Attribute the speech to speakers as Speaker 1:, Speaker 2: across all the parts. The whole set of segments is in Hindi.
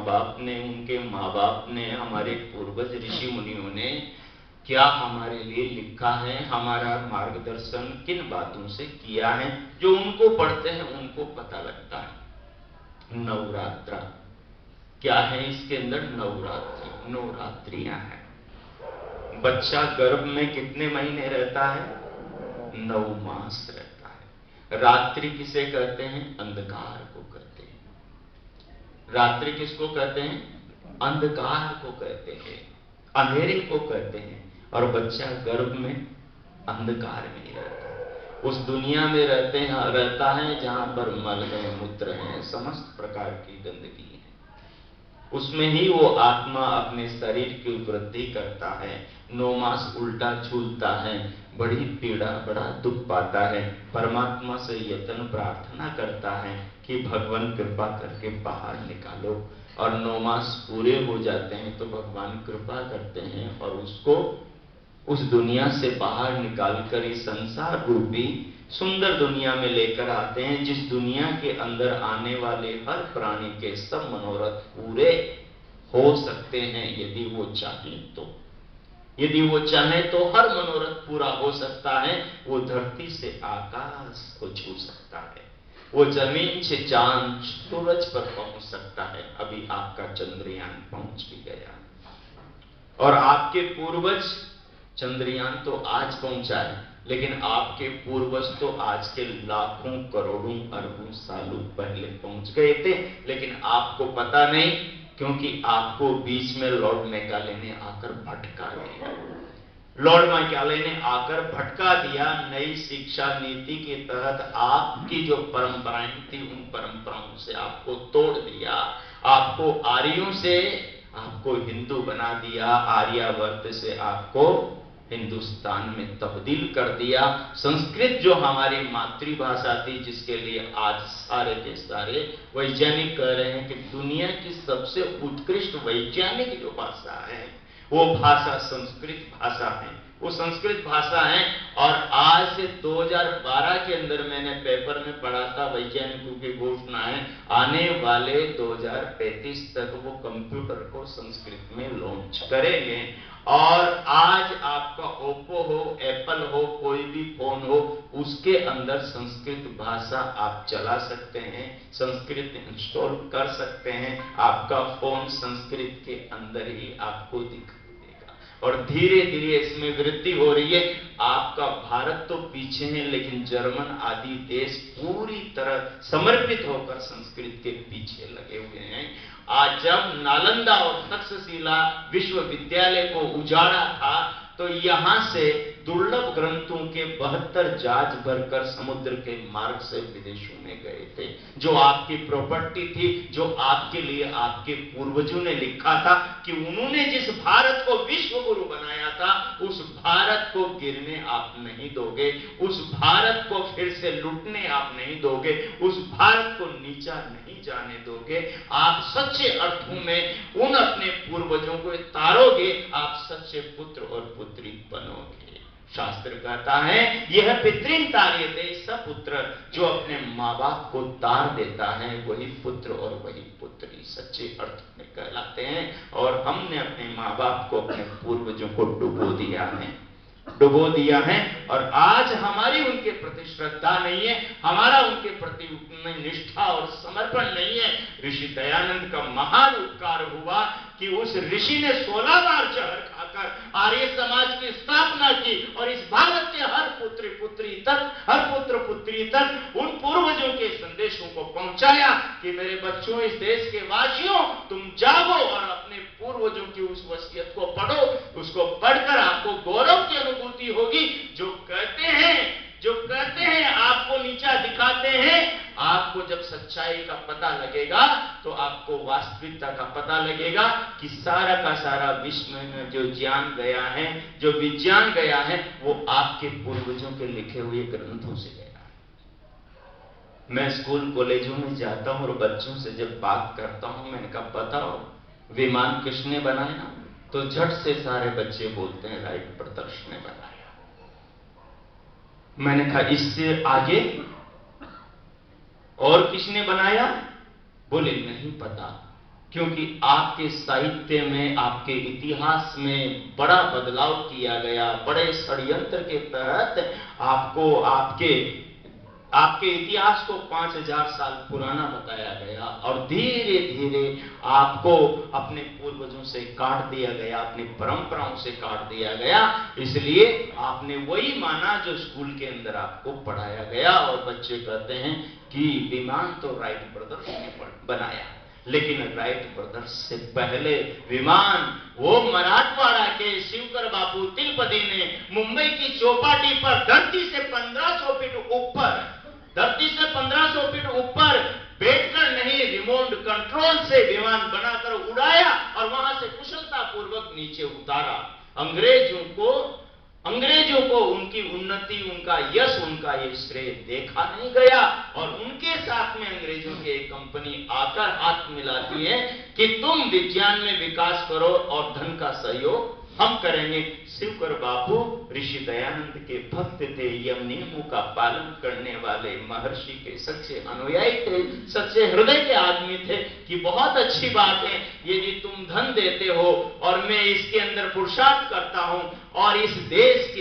Speaker 1: बाप ने, उनके माँ बाप ने, हमारे पूर्वज ऋषि मुनियों ने क्या हमारे लिए लिखा है, हमारा मार्गदर्शन किन बातों से किया है, जो उनको पढ़ते हैं उनको पता लगता है। नवरात्रा क्या है, इसके अंदर नवरात्रि, नवरात्रियां हैं। बच्चा गर्भ में कितने महीने रहता है? 9 मास रहता है। रात्रि किसे कहते हैं? अंधकार को कहते हैं। रात्रि किसको कहते हैं? अंधकार को कहते हैं, अंधेरे को कहते हैं। और बच्चा गर्भ में अंधकार में ही रहता है, उस दुनिया में रहता है जहां पर मल है, मूत्र है, समस्त प्रकार की गंदगी है। उसमें ही वो आत्मा अपने शरीर की वृद्धि करता है, 9 मास उल्टा झूलता है, बड़ी पीड़ा, बड़ा दुख पाता है, परमात्मा से यत्न प्रार्थना करता है कि भगवान कृपा करके बाहर निकालो। और 9 मास पूरे हो जाते हैं तो भगवान कृपा करते हैं और उसको उस दुनिया से बाहर निकालकर इस संसार रूपी सुंदर दुनिया में लेकर आते हैं, जिस दुनिया के अंदर आने वाले हर प्राणी के सब मनोरथ पूरे हो सकते हैं यदि वो चाहे तो। यदि वो चाहे तो हर मनोरथ पूरा हो सकता है। वो धरती से आकाश को छू सकता है, वो जमीन से चांद सूरज पर पहुंच सकता है। अभी आपका चंद्रयान पहुंच भी गया और आपके पूर्वज चंद्रयान तो आज पहुंचा है, लेकिन आपके पूर्वज तो आज के लाखों करोड़ों अरबों सालों पहले पहुंच गए थे, लेकिन आपको पता नहीं, क्योंकि आपको बीच में लॉर्ड मैकाले ने आकर भटका दिया। लॉर्ड मैकाले ने आकर भटका दिया। नई शिक्षा नीति के तहत आपकी जो परंपराएं थी उन परंपराओं से आपको तोड़ दिया, आपको आर्यों से आपको हिंदू बना दिया, आर्यावर्त से आपको हिंदुस्तान में तब्दील कर दिया। संस्कृत जो हमारी मातृभाषा थी, जिसके लिए आज सारे के सारे वैज्ञानिक कह रहे हैं कि दुनिया की सबसे उत्कृष्ट वैज्ञानिक जो भाषा है वो भाषा संस्कृत भाषा है, वो संस्कृत भाषा है। और आज से 2012 के अंदर मैंने पेपर में पढ़ा था, वैज्ञानिकों की घोषणा है, आने वाले 2035 तक वो कंप्यूटर को संस्कृत में लॉन्च करेंगे। और आज आपका ओप्पो हो, एप्पल हो, कोई भी फोन हो, उसके अंदर संस्कृत भाषा आप चला सकते हैं, संस्कृत इंस्टॉल कर सकते हैं। आपका फोन संस्कृत के अंदर ही आपको दिखाई देगा और धीरे धीरे इसमें वृद्धि हो रही है। आपका भारत तो पीछे है, लेकिन जर्मन आदि देश पूरी तरह समर्पित होकर संस्कृत के पीछे लगे हुए हैं। आज जब नालंदा और तक्षशिला विश्वविद्यालय को उजाड़ा था तो यहां से दुर्लभ ग्रंथों के 72 जहाज भरकर समुद्र के मार्ग से विदेशों में गए थे, जो आपकी प्रॉपर्टी थी, जो आपके लिए आपके पूर्वजों ने लिखा था कि उन्होंने जिस भारत को विश्व गुरु बनाया था, उस भारत को गिरने आप नहीं दोगे, उस भारत को फिर से लूटने आप नहीं दोगे, उस भारत को नीचा नहीं जाने दोगे। आप सच्चे अर्थों में उन अपने पूर्वजों को तारोगे, आप सच्चे पुत्र और पुत्री बनोगे। शास्त्र कहता है यह पितृन तार्यते सपुत्र, जो अपने माँ बाप को तार देता है वही पुत्र और वही पुत्री सच्चे अर्थ में कहलाते हैं। और हमने अपने माँ बाप को, अपने पूर्वजों को डुबो दिया है और आज हमारी उनके प्रति श्रद्धा नहीं है, हमारा उनके प्रति उतनी निष्ठा और समर्पण नहीं है। ऋषि दयानंद का महान उपकार हुआ कि उस ऋषि ने 16 बार जहर खाकर आर्य समाज की स्थापना की और इस भारत के हर पुत्र पुत्री तक उन पूर्वजों के संदेशों को पहुंचाया कि मेरे बच्चों, इस देश के वासियों, तुम जागो और अपने पूर्वजों की उस वसीयत को पढ़ो। उसको पढ़कर आपको गौरव की अनुभूति होगी। जो कहते हैं आपको नीचा दिखाते हैं, आपको जब सच्चाई का पता लगेगा तो आपको वास्तविकता का पता लगेगा कि सारा का सारा विश्व में जो ज्ञान गया है, जो विज्ञान गया है, वो आपके पूर्वजों के लिखे हुए ग्रंथों से गया है। मैं स्कूल कॉलेजों में जाता हूं और बच्चों से जब बात करता हूं, मैंने कहा बताओ विमान किसने बनाया, तो झट से सारे बच्चे बोलते हैं राइट ब्रदर्स ने बनाया। मैंने कहा इससे आगे और किसने बनाया, बोले नहीं पता। क्योंकि आपके साहित्य में, आपके इतिहास में बड़ा बदलाव किया गया। बड़े षड्यंत्र के तहत आपको आपके इतिहास को 5000 साल पुराना बताया गया और धीरे धीरे आपको अपने पूर्वजों से काट दिया गया, अपनी परंपराओं से काट दिया गया। इसलिए आपने वही माना जो स्कूल के अंदर आपको पढ़ाया गया। और बच्चे कहते हैं कि विमान तो राइट ब्रदर्स ने बनाया, लेकिन राइट ब्रदर्स से पहले विमान वो मराठवाड़ा के शिवकर बापू तिलपति ने मुंबई की चौपाटी पर धरती से 1500 फीट ऊपर बैठकर नहीं, रिमोट कंट्रोल से विमान बनाकर उड़ाया और वहां से कुशलता पूर्वक नीचे उतारा। अंग्रेजों को उनकी उन्नति, उनका यश, उनका ये श्रेय देखा नहीं गया। और उनके साथ में अंग्रेजों की एक कंपनी आकर हाथ मिलाती है कि तुम विज्ञान में विकास करो और धन का सहयोग हम करेंगे। शिवकर बापू ऋषि दयानंद के भक्त थे, यम नियमों का पालन करने वाले महर्षि के सच्चे अनुयायी थे, सच्चे हृदय के आदमी थे कि बहुत अच्छी बात है यदि तुम धन देते हो और मैं इसके अंदर पुरुषार्थ करता हूं और इस देश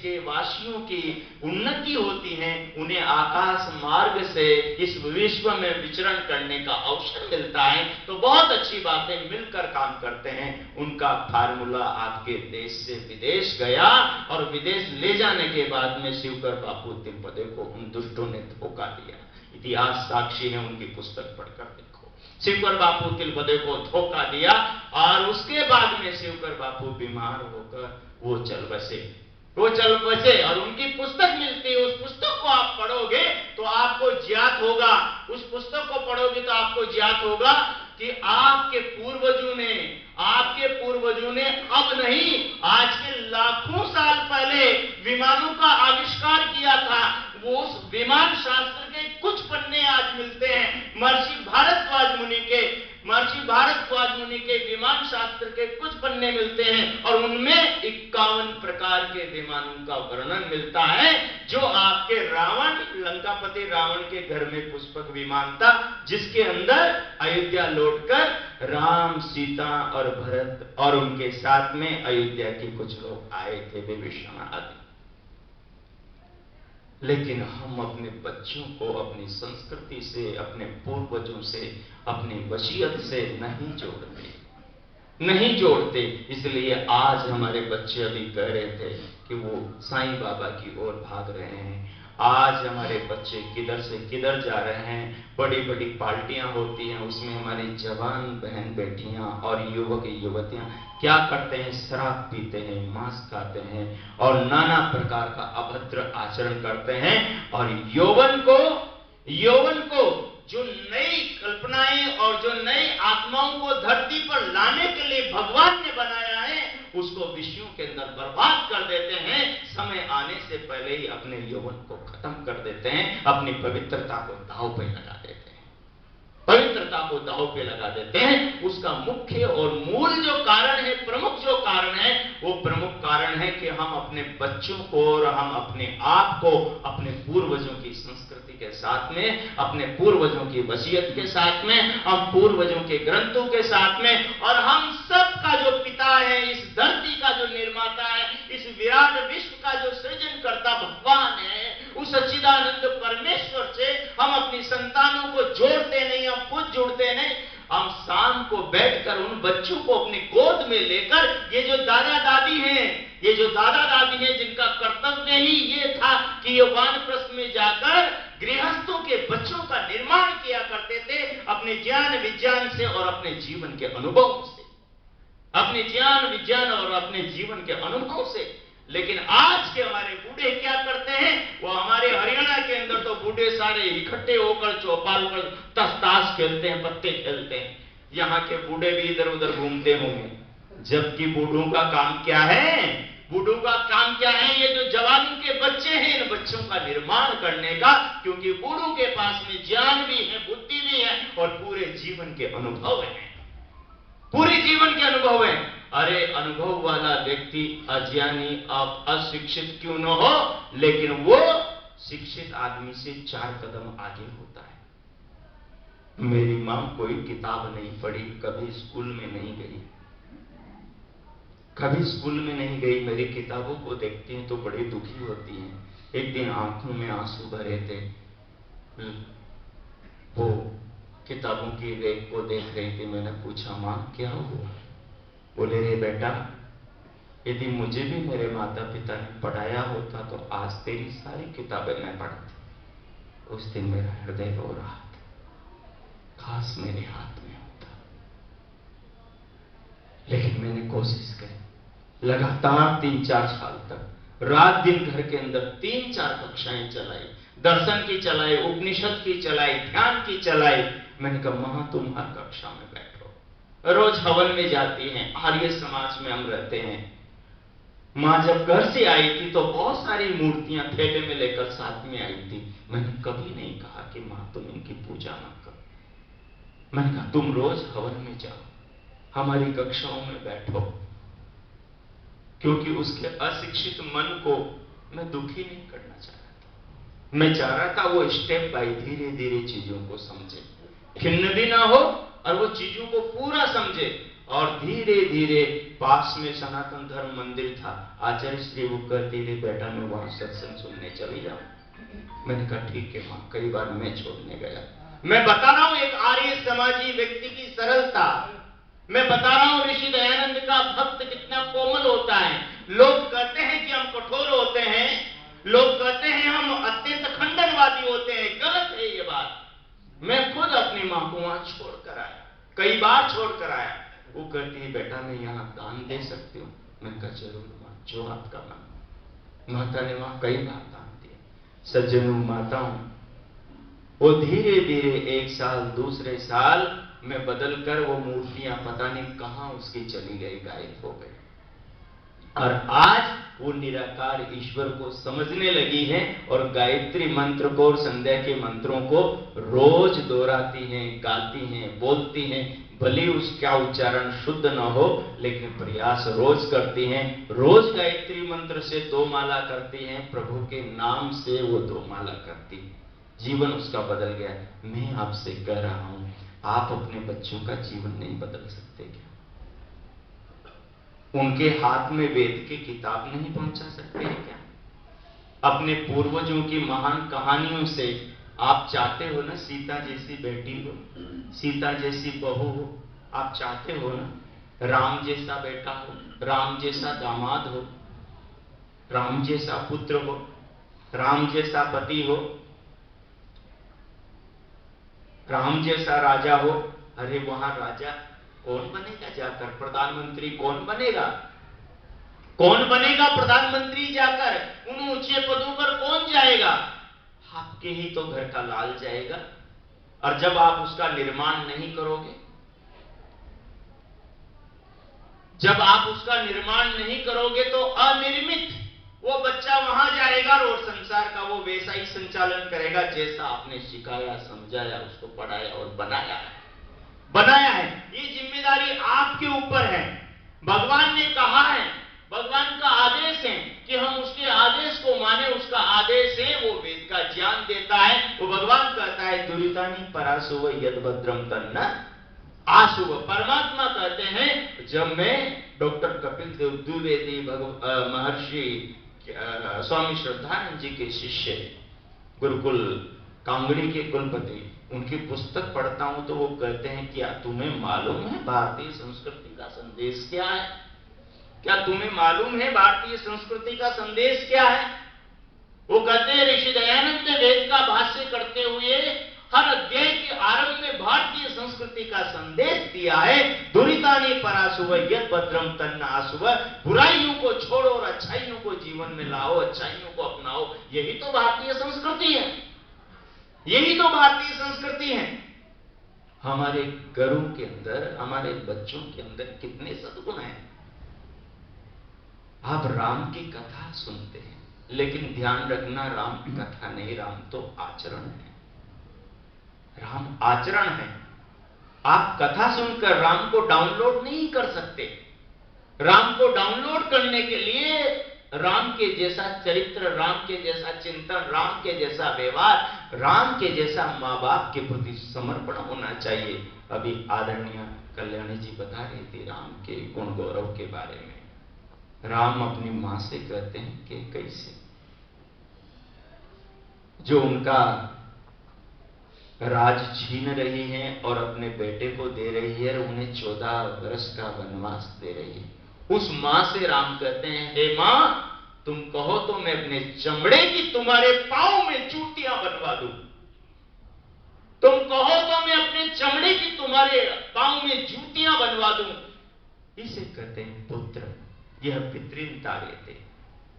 Speaker 1: के वासियों की उन्नति होती है, उन्हें आकाश मार्ग से इस विश्व में विचरण करने का अवसर मिलता है, तो बहुत अच्छी बात है, मिलकर काम करते हैं। उनका फार्मूला आपके देश से विदेश गया और विदेश ले जाने के बाद में शिवकर बापू तिलपदे को उन दुष्टों ने धोखा दिया। इतिहास साक्षी है, उनकी पुस्तक पढ़कर देखो। शिवकर बापू तिलपदे को धोखा दिया और उसके बाद में शिवकर बापू बीमार होकर वो चल बसे और उनकी पुस्तक मिलती है। उस पुस्तक को आप पढ़ोगे तो आपको ज्ञात होगा, उस पुस्तक को पढ़ोगे तो आपको ज्ञात होगा कि आपके पूर्वजों ने अब नहीं, आज के लाखों साल पहले विमानों का आविष्कार किया था। वो उस विमान शास्त्र के कुछ पन्ने आज मिलते हैं। महर्षि भारद्वाज मुनि के विमान शास्त्र के कुछ पन्ने मिलते हैं और उनमें 51 प्रकार के विमानों का वर्णन मिलता है, जो आपके लंकापति रावण के घर में पुष्पक विमान था, जिसके अंदर अयोध्या लौटकर राम, सीता और भरत और उनके साथ में अयोध्या के कुछ लोग आए थे, विभीषण आदि। लेकिन हम अपने बच्चों को अपनी संस्कृति से, अपने पूर्वजों से, अपनी वसीयत से नहीं जोड़ते। इसलिए आज हमारे बच्चे अभी कह रहे थे कि वो साईं बाबा की ओर भाग रहे हैं। आज हमारे बच्चे किधर से किधर जा रहे हैं। बड़ी बड़ी पार्टियां होती हैं, उसमें हमारी जवान बहन बेटियां और युवक युवतियां क्या करते हैं? शराब पीते हैं, मांस खाते हैं और नाना प्रकार का अभद्र आचरण करते हैं। और यौवन को जो नई कल्पनाएं और जो नई आत्माओं को धरती पर लाने के लिए भगवान ने बनाया है, उसको विषयों के अंदर बर्बाद कर देते हैं। समय आने से पहले ही अपने यौवन को खत्म कर देते हैं, अपनी पवित्रता को दांव पे लगा देते हैं। उसका मुख्य और मूल जो कारण है, प्रमुख जो कारण है, वो प्रमुख कारण है कि हम अपने बच्चों को और हम अपने आप को अपने पूर्वजों की संस्कृति के साथ में, अपने पूर्वजों की वसीयत के साथ में, हम पूर्वजों के ग्रंथों के साथ में, और हम सब का जो पिता है, इस धरती का जो निर्माता है, इस विराट विश्व का जो सृजन करता भगवान है, उस सच्चिदानंद परमेश्वर से हम अपनी संतानों को जोड़ते नहीं, हम खुद जुड़ते नहीं। हम शाम को बैठकर उन बच्चों को अपनी गोद में लेकर, ये जो दादा दादी हैं जिनका कर्तव्य ही ये था कि ये वानप्रस्थ में जाकर गृहस्थों के बच्चों का निर्माण किया करते थे, अपने ज्ञान विज्ञान से और अपने जीवन के अनुभव से, लेकिन आज के हमारे बूढ़े क्या करते हैं? वो हमारे हरियाणा के अंदर तो बूढ़े सारे इकट्ठे होकर चौपाल पर ताश खेलते हैं, पत्ते खेलते हैं। यहाँ के बूढ़े भी इधर उधर घूमते होंगे, जबकि बूढ़ों का काम क्या है? ये जो जवानों के बच्चे हैं, इन बच्चों का निर्माण करने का, क्योंकि बूढ़ों के पास में ज्ञान भी है, बुद्धि भी है और पूरे जीवन के अनुभव है। अरे अनुभव वाला व्यक्ति अज्ञानी, अशिक्षित क्यों न हो, लेकिन वो शिक्षित आदमी से 4 कदम आगे होता है। मेरी मां कोई किताब नहीं पढ़ी, कभी स्कूल में नहीं गई, कभी स्कूल में नहीं गई। मेरी किताबों को देखती हैं तो बड़ी दुखी होती हैं। एक दिन आंखों में आंसू भरे थे, वो किताबों की रेख को देख रही थी। मैंने पूछा, मां क्या हुआ? बोले, रे बेटा, यदि मुझे भी मेरे माता पिता ने पढ़ाया होता तो आज तेरी सारी किताबें मैं पढ़ती। उस दिन मेरा हृदय रो रहा था, खास मेरे हाथ में होता। लेकिन मैंने कोशिश की, लगातार 3-4 साल तक रात दिन घर के अंदर 3-4 कक्षाएं चलाई, दर्शन की चलाई, उपनिषद की चलाई, ध्यान की चलाई। मैंने कहा, मां तुम हर कक्षा में बैठो। रोज हवन में जाती हैं, आर्य समाज में हम रहते हैं। मां जब घर से आई थी तो बहुत सारी मूर्तियां थैले में लेकर साथ में आई थी। मैंने कभी नहीं कहा कि मां तुम इनकी पूजा न करो। मैंने कहा, तुम रोज हवन में जाओ, हमारी कक्षाओं में बैठो, क्योंकि उसके अशिक्षित मन को मैं दुखी नहीं करना चाह रहा था। मैं चाह रहा था वो स्टेप बाय धीरे धीरे चीजों को समझे, खिन्न भी ना हो और वो चीजों को पूरा समझे। और धीरे धीरे पास में सनातन धर्म मंदिर था, आचार्य श्री वो कहती थी, बेटा मैं वहां सत्संग सुनने चली जाऊं। मैंने कहा, ठीक है मां। कई बार मैं छोड़ने गया। मैं बता रहा हूं एक आर्य समाजी व्यक्ति की सरलता, मैं बता रहा हूं ऋषि दयानंद का भक्त कितना कोमल होता है। लोग कहते हैं कि हम कठोर होते हैं, लोग कहते हैं हम अत्यंत खंडनवादी होते हैं। गलत है ये बात। मैं खुद अपनी मां को वहां छोड़कर आया, कई बार छोड़कर आया। वो कहती है, बेटा मैं यहां दान दे सकती हूँ? मैं कहा, जरूर मां, जो आपका मन। माता ने वहां कई बार दान दिए। सज्जनों, माताओं, वो धीरे धीरे 1 साल, दूसरे साल में बदलकर वो मूर्तियां पता नहीं कहां उसकी चली गई, गायब हो गई। और आज वो निराकार ईश्वर को समझने लगी हैं और गायत्री मंत्र को और संध्या के मंत्रों को रोज दोहराती हैं, गाती हैं, बोलती हैं। भले उसका उच्चारण शुद्ध न हो, लेकिन प्रयास रोज करती हैं। रोज गायत्री मंत्र से 2 माला करती हैं, प्रभु के नाम से वो 2 माला करती हैं। जीवन उसका बदल गया। मैं आपसे कह रहा हूं, आप अपने बच्चों का जीवन नहीं बदल सकते क्या? उनके हाथ में वेद की किताब नहीं पहुंचा सकते हैं क्या? अपने पूर्वजों की महान कहानियों से आप चाहते हो ना सीता जैसी बेटी हो, सीता जैसी बहू हो? आप चाहते हो ना राम जैसा बेटा हो, राम जैसा दामाद हो, राम जैसा पुत्र हो, राम जैसा पति हो, राम जैसा राजा हो? अरे वहां राजा कौन बनेगा जाकर? प्रधानमंत्री कौन बनेगा? कौन बनेगा प्रधानमंत्री जाकर? उन ऊंचे पदों पर कौन जाएगा? आपके ही तो घर का लाल जाएगा। और जब आप उसका निर्माण नहीं करोगे, जब आप उसका निर्माण नहीं करोगे तो अनिर्मित वो बच्चा वहां जाएगा और संसार का वो वैसा ही संचालन करेगा जैसा आपने सिखाया, समझाया, उसको पढ़ाया और बनाया है। ये जिम्मेदारी आपके ऊपर है। भगवान ने कहा है, भगवान का आदेश है कि हम उसके आदेश को माने। उसका आदेश है, वो वेद का ज्ञान देता है। वो भगवान कहता है, दुरितानि परासुव यद भद्रम तन्न आशुव। परमात्मा कहते हैं, जब मैं डॉक्टर कपिल देव द्विवेदी महर्षि स्वामी श्रद्धानंद जी के शिष्य, गुरुकुल कांगड़ी के कुलपति, उनकी पुस्तक पढ़ता हूं तो वो कहते हैं, क्या तुम्हें मालूम है भारतीय संस्कृति का संदेश क्या है? क्या तुम्हें मालूम है भारतीय संस्कृति का संदेश क्या है? वो कहते हैं, ऋषि दयानंद ने वेद का भाष्य करते हुए हर अध्याय के आरंभ में भारतीय संस्कृति का संदेश दिया है। दुरितानि परासुव यद भद्रम तन्न आशुव। बुराइयों को छोड़ो और अच्छाइयों को जीवन में लाओ, अच्छाइयों को अपनाओ। यही तो भारतीय संस्कृति है, यही तो भारतीय संस्कृति है। हमारे घरों के अंदर, हमारे बच्चों के अंदर कितने सद्गुण हैं। आप राम की कथा सुनते हैं, लेकिन ध्यान रखना, राम की कथा नहीं, राम तो आचरण है। राम आचरण है। आप कथा सुनकर राम को डाउनलोड नहीं कर सकते। राम को डाउनलोड करने के लिए राम के जैसा चरित्र, राम के जैसा चिंतन, राम के जैसा व्यवहार, राम के जैसा माँ बाप के प्रति समर्पण होना चाहिए। अभी आदरणीय कल्याणी जी बता रही थी राम के गुण गौरव के बारे में। राम अपनी मां से कहते हैं कि कैसे जो उनका राज छीन रही है और अपने बेटे को दे रही है, उन्हें 14 वर्ष का वनवास दे रही है। उस मां से राम कहते हैं, हे मां, तुम कहो तो मैं अपने चमड़े की तुम्हारे पांव में जूतियां बनवा दूं। तुम कहो तो मैं अपने चमड़े की तुम्हारे पांव में जूतियां बनवा दूं। इसे कहते हैं पुत्र। यह पितृन कार्य थे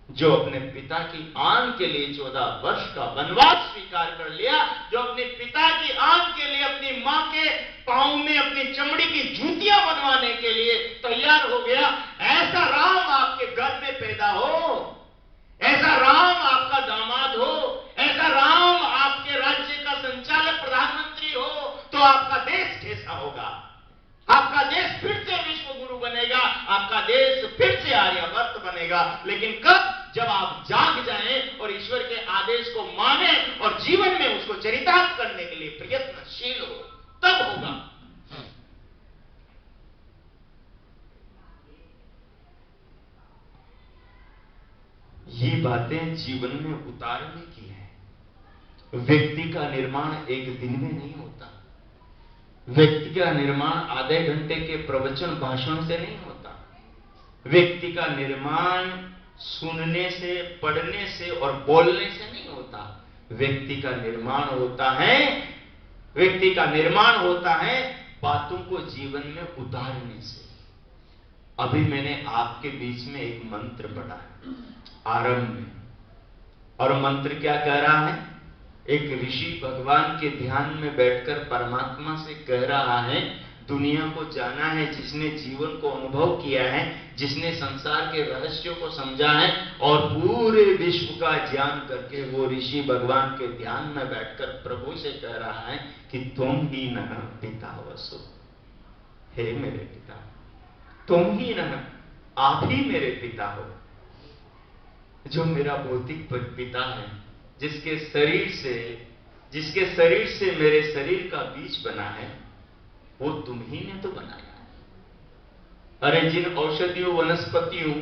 Speaker 1: जो अपने पिता की आन के लिए 14 वर्ष का वनवास स्वीकार कर लिया, जो अपने पिता की आन के लिए अपनी मां के पांव में अपनी चमड़ी की जूतियां बनवाने के लिए तैयार हो गया। ऐसा राम आपके घर में पैदा हो, ऐसा राम आपका दामाद हो, ऐसा राम आपके राज्य का संचालक प्रधानमंत्री हो, तो आपका देश कैसा होगा? आपका देश फिर से विश्व गुरु बनेगा, आपका देश फिर से आर्यवर्त बनेगा। लेकिन कब? जब आप जाग जाएं और ईश्वर के आदेश को माने और जीवन में उसको चरितार्थ करने के लिए प्रयत्नशील हो, तब होगा। ये बातें जीवन में उतारने की है। व्यक्ति का निर्माण एक दिन में नहीं होता। व्यक्ति का निर्माण आधे घंटे के प्रवचन भाषण से नहीं होता। व्यक्ति का निर्माण सुनने से, पढ़ने से और बोलने से नहीं होता। व्यक्ति का निर्माण होता है बातों को जीवन में उतारने से। अभी मैंने आपके बीच में एक मंत्र पढ़ा है आरंभ में, और मंत्र क्या कह रहा है? एक ऋषि भगवान के ध्यान में बैठकर परमात्मा से कह रहा है, दुनिया को जाना है, जिसने जीवन को अनुभव किया है, जिसने संसार के रहस्यों को समझा है और पूरे विश्व का ज्ञान करके वो ऋषि भगवान के ध्यान में बैठकर प्रभु से कह रहा है कि तुम ही न पिता वसु। हे मेरे पिता, तुम ही न, आप ही मेरे पिता हो। जो मेरा भौतिक पिता है, जिसके शरीर से मेरे शरीर का बीज बना है, वो तुम ही ने तो बनाया है। अरे जिन औषधियों वनस्पतियों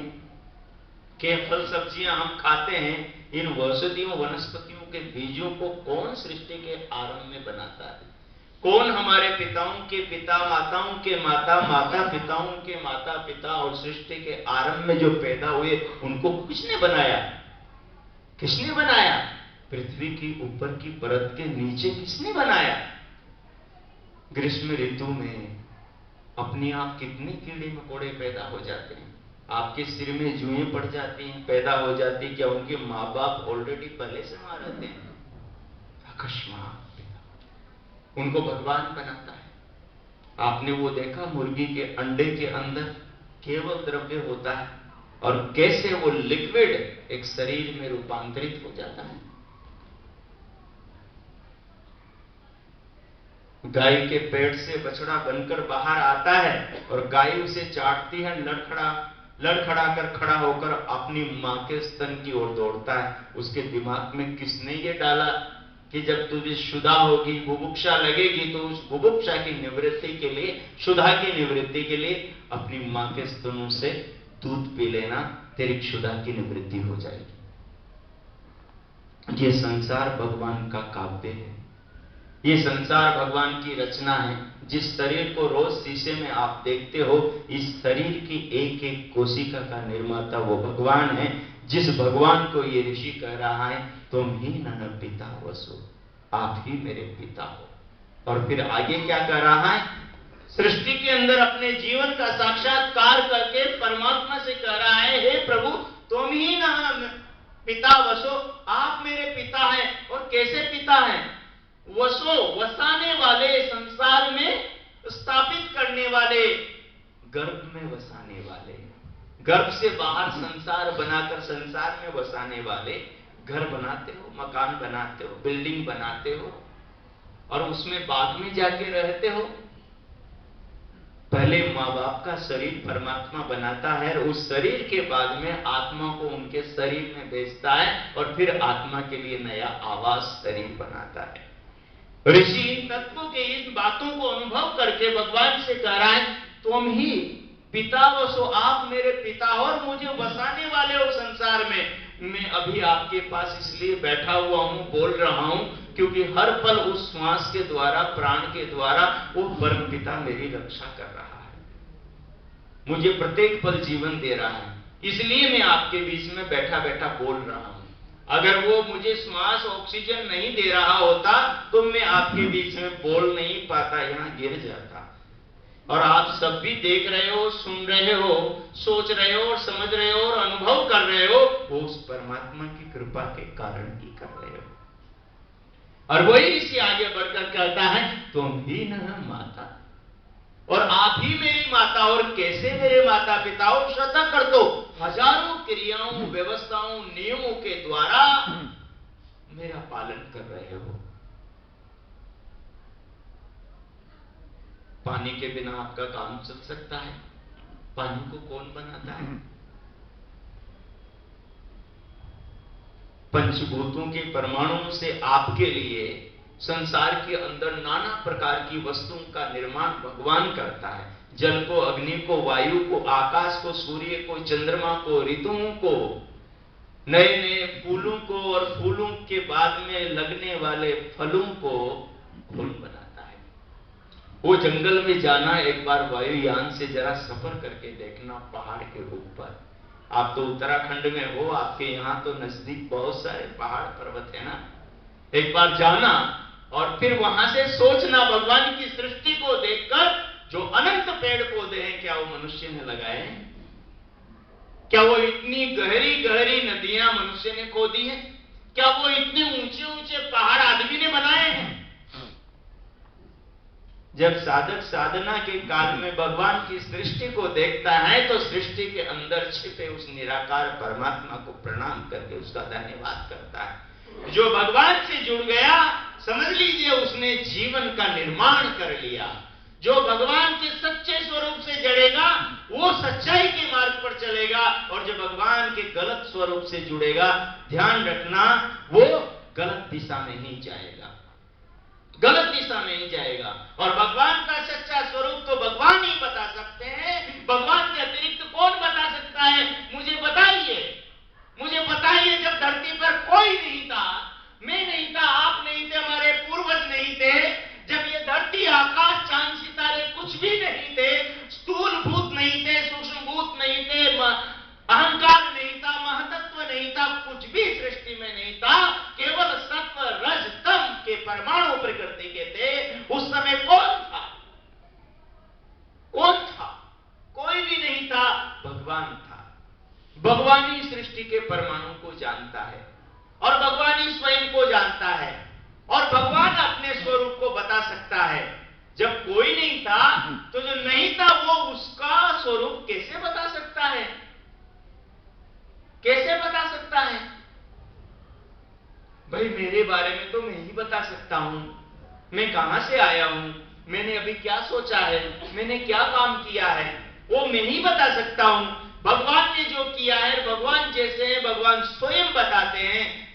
Speaker 1: के फल सब्जियां हम खाते हैं, इन औषधियों वनस्पतियों के बीजों को कौन सृष्टि के आरंभ में बनाता है? कौन हमारे पिताओं के पिता, माताओं के माता, माता पिताओं के माता पिता और सृष्टि के आरंभ में जो पैदा हुए, उनको किसने बनाया? किसने बनाया? पृथ्वी की ऊपर की परत के नीचे किसने बनाया? ग्रीष्म ऋतु में अपने आप कितने कीड़े मकोड़े पैदा हो जाते हैं। आपके सिर में जुएं पड़ जाती हैं, पैदा हो जाती है। क्या उनके माँ बाप ऑलरेडी पहले से वहां रहते हैं? अकस्मात उनको भगवान बनाता है। आपने वो देखा, मुर्गी के अंडे के अंदर केवल द्रव्य होता है और कैसे वो लिक्विड एक शरीर में रूपांतरित हो जाता है। गाय के पेट से बछड़ा बनकर बाहर आता है और गाय उसे चाटती है, लड़खड़ा कर खड़ा होकर अपनी मां के स्तन की ओर दौड़ता है। उसके दिमाग में किसने ये डाला कि जब तुझे क्षुधा होगी, बुभुक्षा लगेगी, तो उस बुभुक्षा की निवृत्ति के लिए, क्षुधा की निवृत्ति के लिए अपनी मां के स्तनों से दूध पी लेना, तेरी क्षुधा की निवृत्ति हो जाएगी। ये संसार भगवान का काव्य है। ये संसार भगवान की रचना है। जिस शरीर को रोज शीशे में आप देखते हो, इस शरीर की एक एक कोशिका का निर्माता वो भगवान है। जिस भगवान को ये ऋषि कह रहा है, तुम ही न पिता वसु, आप ही मेरे पिता हो। और फिर आगे क्या कह रहा है? सृष्टि के अंदर अपने जीवन का साक्षात्कार करके परमात्मा से कह रहा है, हे प्रभु, तुम ही न पिता वसो, आप मेरे पिता हैं। और कैसे पिता हैं? वसो, वसाने वाले, संसार में स्थापित करने वाले, गर्भ में वसाने वाले, गर्भ से बाहर संसार बनाकर संसार में वसाने वाले। घर बनाते हो, मकान बनाते हो, बिल्डिंग बनाते हो और उसमें बाद में जाके रहते हो। पहले माँ बाप का शरीर परमात्मा बनाता है और उस शरीर के बाद में आत्मा को उनके शरीर में भेजता है और फिर आत्मा के लिए नया आवास शरीर बनाता है। ऋषि इन तत्वों के इन बातों को अनुभव करके भगवान से कह रहा है, तुम ही पिता वसो, आप मेरे पिता और मुझे बसाने वाले हो संसार में। मैं अभी आपके पास इसलिए बैठा हुआ हूं, बोल रहा हूं, क्योंकि हर पल उस श्वास के द्वारा, प्राण के द्वारा वो परम पिता मेरी रक्षा कर रहा है, मुझे प्रत्येक पल जीवन दे रहा है, इसलिए मैं आपके बीच में बैठा बैठा बोल रहा हूं। अगर वो मुझे श्वास ऑक्सीजन नहीं दे रहा होता तो मैं आपके बीच में बोल नहीं पाता, यहां गिर जाता। और आप सब भी देख रहे हो, सुन रहे हो, सोच रहे हो और समझ रहे हो और अनुभव कर रहे हो, वो उस परमात्मा की कृपा के कारण ही कर रहे हो। और वही इसी आगे बढ़कर कहता है, तुम ही न माता और आप ही मेरी माता। और कैसे मेरे माता पिता हो? श्रद्धा कर दो, हजारों क्रियाओं, व्यवस्थाओं, नियमों के द्वारा मेरा पालन कर रहे हो। पानी के बिना आपका काम चल सकता है? पानी को कौन बनाता है? पंचभूतों के परमाणुओं से आपके लिए संसार के अंदर नाना प्रकार की वस्तुओं का निर्माण भगवान करता है। जल को, अग्नि को, वायु को, आकाश को, सूर्य को, चंद्रमा को, ऋतुओं को, नए नए फूलों को और फूलों के बाद में लगने वाले फलों को कौन बनाता है? वो जंगल में जाना, एक बार वायुयान से जरा सफर करके देखना पहाड़ के ऊपर। आप तो उत्तराखंड में हो, आपके यहां तो नजदीक बहुत सारे पहाड़ पर्वत है ना। एक बार जाना और फिर वहां से सोचना, भगवान की सृष्टि को देखकर, जो अनंत पेड़ पौधे हैं, क्या वो मनुष्य ने लगाए हैं? क्या वो इतनी गहरी गहरी नदियां मनुष्य ने खोदी है? क्या वो इतने ऊंचे ऊंचे पहाड़ आदमी ने बनाए हैं? जब साधक साधना के काल में भगवान की सृष्टि को देखता है तो सृष्टि के अंदर छिपे उस निराकार परमात्मा को प्रणाम करके उसका धन्यवाद करता है। जो भगवान से जुड़ गया, समझ लीजिए उसने जीवन का निर्माण कर लिया। जो भगवान के सच्चे स्वरूप से जड़ेगा वो सच्चाई के मार्ग पर चलेगा, और जो भगवान के गलत स्वरूप से जुड़ेगा, ध्यान रखना, वो गलत दिशा में ही जाएगा, गलत दिशा में ही जाएगा। और भगवान का सच्चा स्वरूप तो भगवान ही बता सकते हैं। भगवान के अतिरिक्त कौन बता सकता है? मुझे बताइए, मुझे बताइए। जब धरती पर कोई नहीं था, मैं नहीं था, आप नहीं थे, हमारे पूर्वज नहीं थे, जब ये धरती, आकाश, चांद, सितारे कुछ भी नहीं थे, स्थूल भूत नहीं थे, सूक्ष्म भूत नहीं थे, अहंकार नहीं था, महतत्व नहीं था, कुछ भी सृष्टि में नहीं था, केवल सत्व, रज, तम के परमाणु प्रकृति के थे। उस समय कौन था? कौन था? कोई भी नहीं था, भगवान था। भगवान ही सृष्टि के परमाणु को जानता है और भगवान ही स्वयं को जानता है, और भगवान अपने स्वरूप को बता सकता है। जब कोई नहीं था तो जो नहीं था वो उसका स्वरूप कैसे बता सकता है? कैसे बता सकता है? भाई मेरे बारे में तो मैं ही बता सकता हूं, मैं कहां से आया हूं, मैंने अभी क्या सोचा है, मैंने क्या काम किया है, वो मैं ही बता सकता हूं। भगवान ने जो किया है, भगवान जैसे हैं, भगवान स्वयं बताते हैं।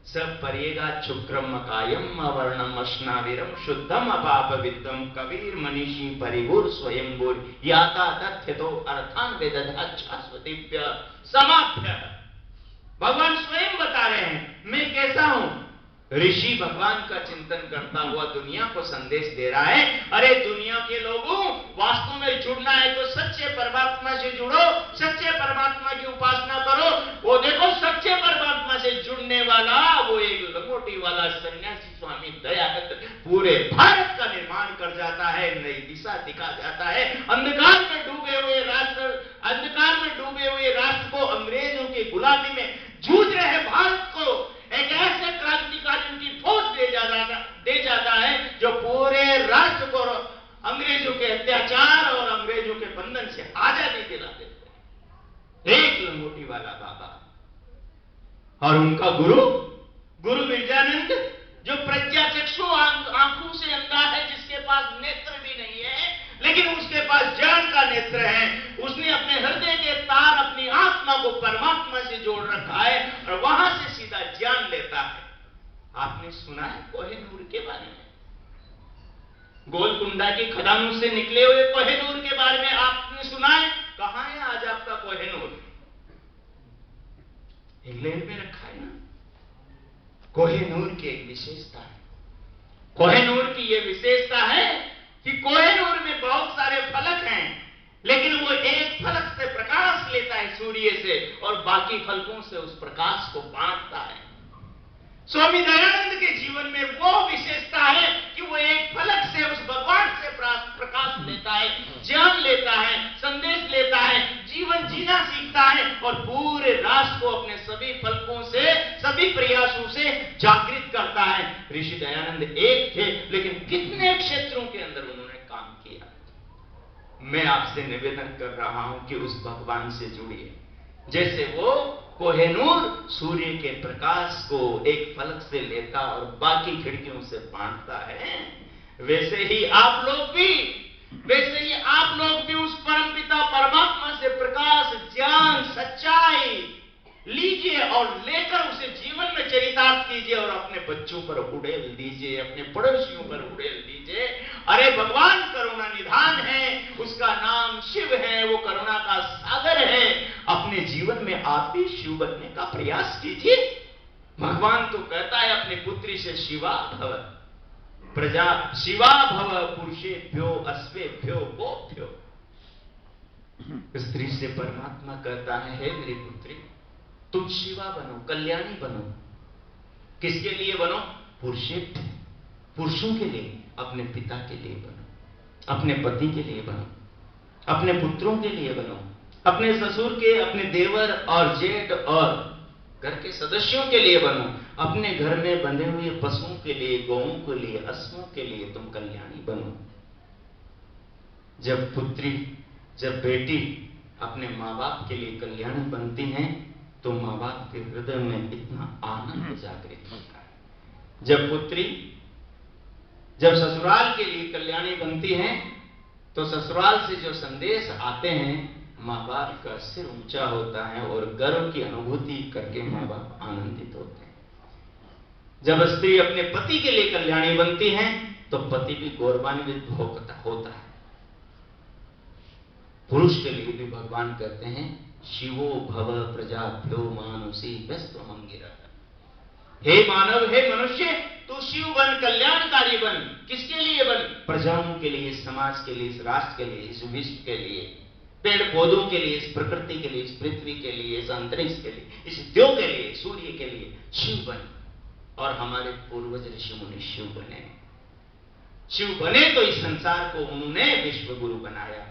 Speaker 1: सब परिएगा शुक्रम कायम अवर्णम अश्नाविरम शुद्धम अपाप विद्दम कबीर मनीषी परिभूर स्वयंभूर याता तथ्यतो अर्थान वेदधा शाश्वतीभ्य समाप्य। भगवान स्वयं बता रहे हैं मैं कैसा हूं। ऋषि भगवान का चिंतन करता हुआ दुनिया को संदेश दे रहा है, अरे दुनिया के लोगों, वास्तव में जुड़ना है तो सच्चे परमात्मा से जुड़ो, सच्चे परमात्मा की उपासना करो। वो देखो सच्चे परमात्मा से जुड़ने वाला वो एक लंगोटी वाला सन्यासी स्वामी दयानंद पूरे भारत का निर्माण कर जाता है, नई दिशा दिखा जाता है। अंधकार में डूबे हुए राष्ट्र को, अंग्रेजों की गुलामी में जूझ रहे भारत को एक ऐसे क्रांतिकारियों की फौज दे जाता है जो पूरे राष्ट्र को अंग्रेजों के अत्याचार और अंग्रेजों के बंधन से आजादी दिला देते हैं। एक लंगोटी वाला बाबा और उनका गुरु विरजानंद, जो प्रज्ञा चक्षु आंखों से अंधा है, जिसके पास नेत्र भी नहीं है, लेकिन उसके पास ज्ञान का नेत्र है। उसने अपने हृदय के तार, अपनी आत्मा को परमात्मा से जोड़ रखा है और वहां से सीधा ज्ञान लेता है। आपने सुना है कोहिनूर के बारे में? गोलकुंडा की खदानों से निकले हुए कोहिनूर के बारे में आपने सुना है? कहां है आज आपका कोहिनूर? इंग्लैंड में रखा है ना। कोहिनूर की एक विशेषता है, कोहिनूर की यह विशेषता है कि कोहिनूर में बहुत सारे फलक हैं, लेकिन वो एक फलक से प्रकाश लेता है सूर्य से और बाकी फलकों से उस प्रकाश को बांटता है। स्वामी दयानंद के जीवन में वो विशेषता है कि वो एक फलक से उस भगवान से प्रकाश लेता है, ज्ञान लेता है, संदेश लेता है, जीवन जीना सीखता है और पूरे राष्ट्र को अपने सभी फलकों से, सभी प्रयासों से जागृत करता है। ऋषि दयानंद एक थे, लेकिन कितने क्षेत्रों के अंदर उन्होंने काम किया। मैं आपसे निवेदन कर रहा हूं कि उस भगवान से जुड़िए। जैसे वो कोहिनूर सूर्य के प्रकाश को एक फलक से लेता और बाकी खिड़कियों से बांटता है, वैसे ही आप लोग भी उस परमपिता परमात्मा से प्रकाश, ज्ञान, सच्चाई लीजिए और लेकर उसे जीवन में चरितार्थ कीजिए और अपने बच्चों पर उड़ेल दीजिए, अपने पड़ोसियों पर उड़ेल दीजिए। अरे भगवान करुणा निधान है, उसका नाम शिव है, वो करुणा का सागर है। अपने जीवन में आप भी शिव बनने का प्रयास कीजिए। भगवान तो कहता है अपनी पुत्री से, शिवा भव प्रजा, शिवा भव पुरुषेभ्यो अश्वेभ्यो गोभ्यो। स्त्री से परमात्मा कहता है, हे मेरी पुत्री, तुम शिवा बनो, कल्याणी बनो। किसके लिए बनो? पुरुषेभ्य, पुरुषों के लिए, अपने पिता के लिए बनो, अपने पति के लिए बनो, अपने पुत्रों के लिए बनो, अपने ससुर के, अपने देवर और जेठ और घर के सदस्यों के लिए बनो, अपने घर में बंधे हुए पशुओं के लिए, गौओं के लिए, अश्वों के लिए तुम कल्याणी बनो। जब पुत्री, जब बेटी अपने माँ बाप के लिए कल्याणी बनती हैं, तो माँ बाप के हृदय में इतना आनंद जागृत होता है। जब पुत्री जब ससुराल के लिए कल्याणी बनती हैं, तो ससुराल से जो संदेश आते हैं, माँ बाप का सिर ऊंचा होता है और गर्व की अनुभूति करके माँ बाप आनंदित होते हैं। जब स्त्री अपने पति के लिए कल्याणी बनती है, तो पति भी गौरवान्वित होता है। पुरुष के लिए भी भगवान कहते हैं, शिवो भव प्रजाभ्यो मानुषी व्यस्त्वमं गिरः। हे मानव, हे मनुष्य, तू शिव बन, कल्याणकारी बन। किसके लिए बन? प्रजाओं के लिए, समाज के लिए, इस राष्ट्र के लिए, इस विश्व के लिए, पेड़ पौधों के लिए, इस प्रकृति के लिए, इस पृथ्वी के लिए, इस अंतरिक्ष के लिए, इस देव के लिए, सूर्य के लिए शिव बन। और हमारे पूर्वज ऋषि मुनि शिव बने। शिव बने तो इस संसार को उन्होंने विश्व गुरु बनाया।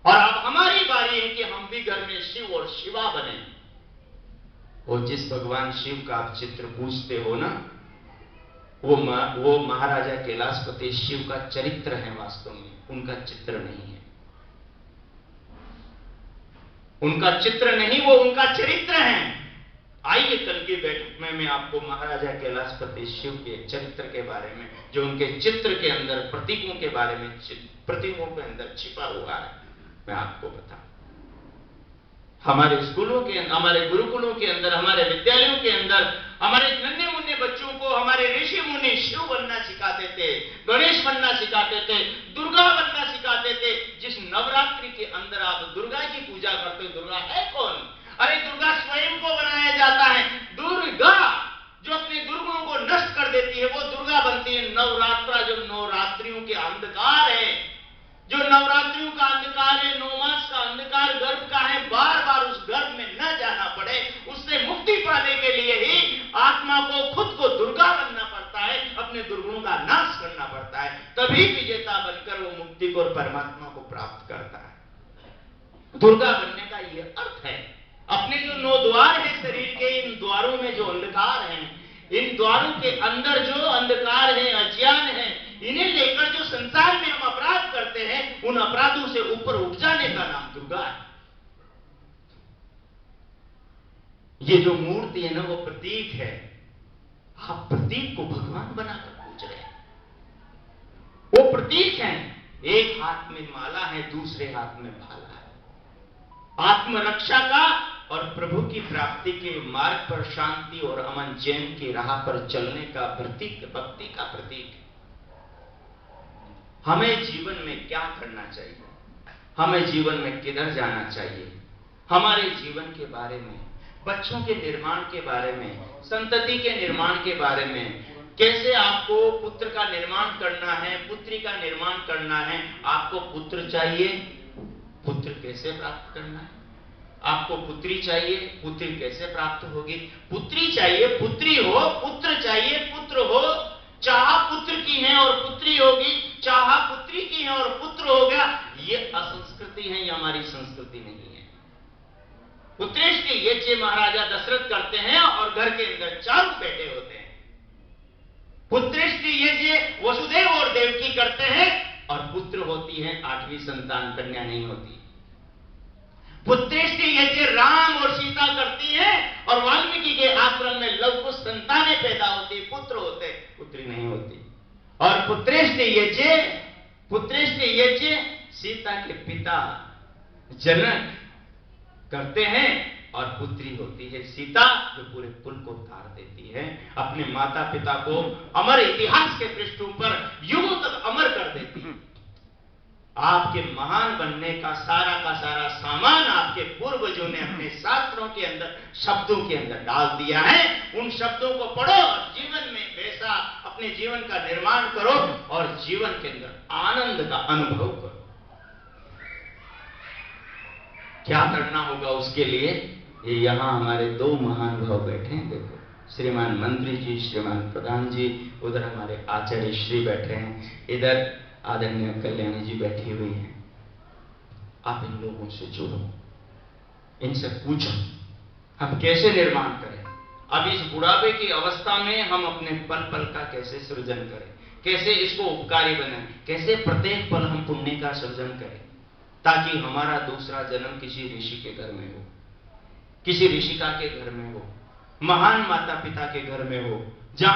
Speaker 1: और अब हमारी बारी है कि हम भी घर में शिव और शिवा बने। और जिस भगवान शिव का आप चित्र पूछते हो ना, वो महाराजा कैलाशपति शिव का चरित्र है, वास्तव में उनका चित्र नहीं है। उनका चित्र नहीं, वो उनका चरित्र है। आइए कल की बैठक में मैं आपको महाराजा कैलाशपति शिव के चरित्र के बारे में, जो उनके चित्र के अंदर प्रतीकों के बारे में, प्रतीकों के अंदर छिपा हुआ है, मैं आपको बताऊं। हमारे स्कूलों के, हमारे गुरुकुलों के अंदर, हमारे विद्यालयों के अंदर हमारे नन्हे मुन्ने बच्चों को हमारे ऋषि मुनि शिव बनना सिखाते थे, गणेश बनना सिखाते थे, दुर्गा बनना सिखाते थे। जिस नवरात्रि के अंदर आप दुर्गा की पूजा करते हो, दुर्गा है कौन? अरे दुर्गा स्वयं को बनाया जाता है। दुर्गा जो अपने दुर्गुणों को नष्ट कर देती है, वो दुर्गा बनती है। नवरात्रा जो नवरात्रियों के अंधकार है, जो नवरात्रियों का अंधकार है, 9 मास का अंधकार गर्भ का है, बार बार उस गर्भ में न जाना पड़े, उससे मुक्ति पाने के लिए ही आत्मा को, खुद को दुर्गा बनना पड़ता है, अपने दुर्गुणों का नाश करना पड़ता है। तभी विजेता बनकर वो मुक्ति को और परमात्मा को प्राप्त करता है। दुर्गा बनने का ये अर्थ है। अपने जो 9 द्वार है शरीर के, इन द्वारों में जो अंधकार है, इन द्वारों के अंदर जो अंधकार है, अज्ञान है, इन्हें लेकर जो संसार में हम अपराध करते हैं, उन अपराधों से ऊपर उठ जाने का नाम दुर्गा है। ये जो मूर्ति है ना, वो प्रतीक है। आप प्रतीक को भगवान बनाकर पूज रहे हैं। वो प्रतीक है, एक हाथ में माला है, दूसरे हाथ में भाला है। आत्मरक्षा का और प्रभु की प्राप्ति के मार्ग पर शांति और अमन चैन की राह पर चलने का प्रतीक, भक्ति का प्रतीक। हमें जीवन में क्या करना चाहिए, हमें जीवन में किधर जाना चाहिए, हमारे जीवन के बारे में, बच्चों के निर्माण के बारे में, संतति के निर्माण के बारे में, कैसे आपको पुत्र का निर्माण करना है, पुत्री का निर्माण करना है। आपको पुत्र चाहिए, पुत्र कैसे प्राप्त करना है। आपको पुत्री चाहिए, पुत्री कैसे प्राप्त होगी। पुत्री चाहिए, पुत्री हो, पुत्र चाहिए, पुत्र हो। चाह पुत्र की है और पुत्री होगी, चाह पुत्री की है और पुत्र होगा। ये असंस्कृति है, ये हमारी संस्कृति नहीं है। पुत्रेष्टि यज्ञ महाराजा दशरथ करते हैं और घर के अंदर 4 बेटे होते हैं। पुत्रेष्टि यज्ञ वसुदेव और देवकी करते हैं और पुत्र होती है 8वीं संतान, कन्या नहीं होती। पुत्रेष्टि यज्ञ राम और सीता करती है और वाल्मीकि के आश्रम में लवकुश संतानें पैदा होती, पुत्र होते, पुत्री नहीं होती। और पुत्रेष्टि यज्ञ सीता के पिता जनक करते हैं और पुत्री होती है सीता, जो पूरे कुल को तार देती है, अपने माता पिता को अमर इतिहास के पृष्ठों पर युगों तक अमर कर देती है। आपके महान बनने का सारा सामान आपके पूर्वजों ने अपने शास्त्रों के अंदर, शब्दों के अंदर डाल दिया है। उन शब्दों को पढ़ो और जीवन में वैसा अपने जीवन का निर्माण करो और जीवन के अंदर आनंद का अनुभव करो। क्या करना होगा उसके लिए? ये यहां हमारे 2 महान भाव बैठे हैं, देखो, श्रीमान मंत्री जी, श्रीमान प्रधान जी, उधर हमारे आचार्य श्री बैठे हैं, इधर आदरणीय कल्याणी जी बैठी हुई हैं। आप इन लोगों से जुड़ो, इनसे पूछो हम कैसे निर्माण करें। अब इस बुढ़ापे की अवस्था में हम अपने पल पल का कैसे सृजन करें, कैसे इसको उपकारी बनाएं, कैसे प्रत्येक पल हम पुण्य का सृजन करें, ताकि हमारा दूसरा जन्म किसी ऋषि के घर में हो, किसी ऋषिका के घर में हो, महान माता पिता के घर में हो, जहां